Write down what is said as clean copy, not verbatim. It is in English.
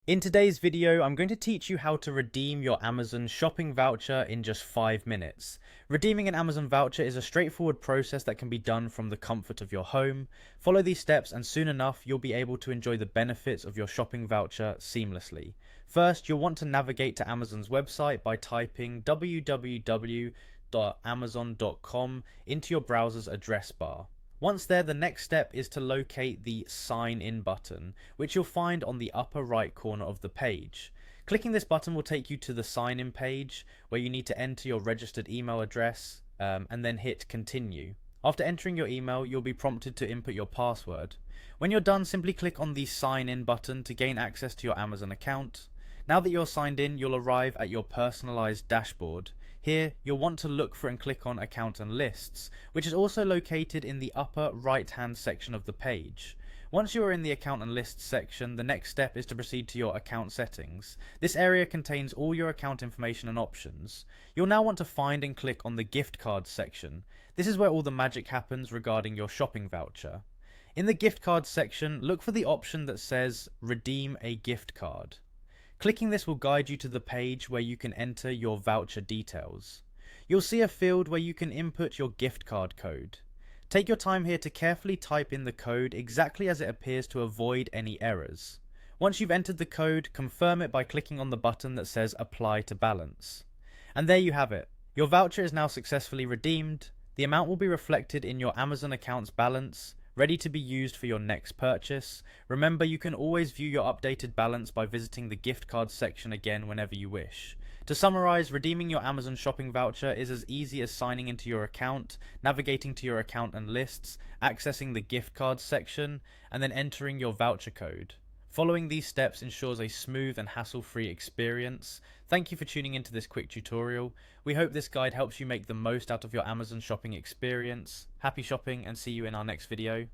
In today's video, I'm going to teach you how to redeem your Amazon shopping voucher in just 5 minutes. Redeeming an Amazon voucher is a straightforward process that can be done from the comfort of your home. Follow these steps and soon enough, you'll be able to enjoy the benefits of your shopping voucher seamlessly. First, you'll want to navigate to Amazon's website by typing www.amazon.com into your browser's address bar. Once there, the next step is to locate the Sign In button, which you'll find on the upper right corner of the page. Clicking this button will take you to the Sign In page, where you need to enter your registered email address and then hit Continue. After entering your email, you'll be prompted to input your password. When you're done, simply click on the Sign In button to gain access to your Amazon account. Now that you're signed in, you'll arrive at your personalized dashboard. Here, you'll want to look for and click on Account and Lists, which is also located in the upper right-hand section of the page. Once you are in the Account and Lists section, the next step is to proceed to your account settings. This area contains all your account information and options. You'll now want to find and click on the Gift Cards section. This is where all the magic happens regarding your shopping voucher. In the Gift Cards section, look for the option that says Redeem a Gift Card. Clicking this will guide you to the page where you can enter your voucher details. You'll see a field where you can input your gift card code. Take your time here to carefully type in the code exactly as it appears to avoid any errors. Once you've entered the code, confirm it by clicking on the button that says Apply to Balance. And there you have it. Your voucher is now successfully redeemed. The amount will be reflected in your Amazon account's balance, ready to be used for your next purchase. Remember, you can always view your updated balance by visiting the gift cards section again whenever you wish. To summarize, redeeming your Amazon shopping voucher is as easy as signing into your account, navigating to your account and lists, accessing the gift cards section, and then entering your voucher code. Following these steps ensures a smooth and hassle-free experience. Thank you for tuning into this quick tutorial. We hope this guide helps you make the most out of your Amazon shopping experience. Happy shopping and see you in our next video.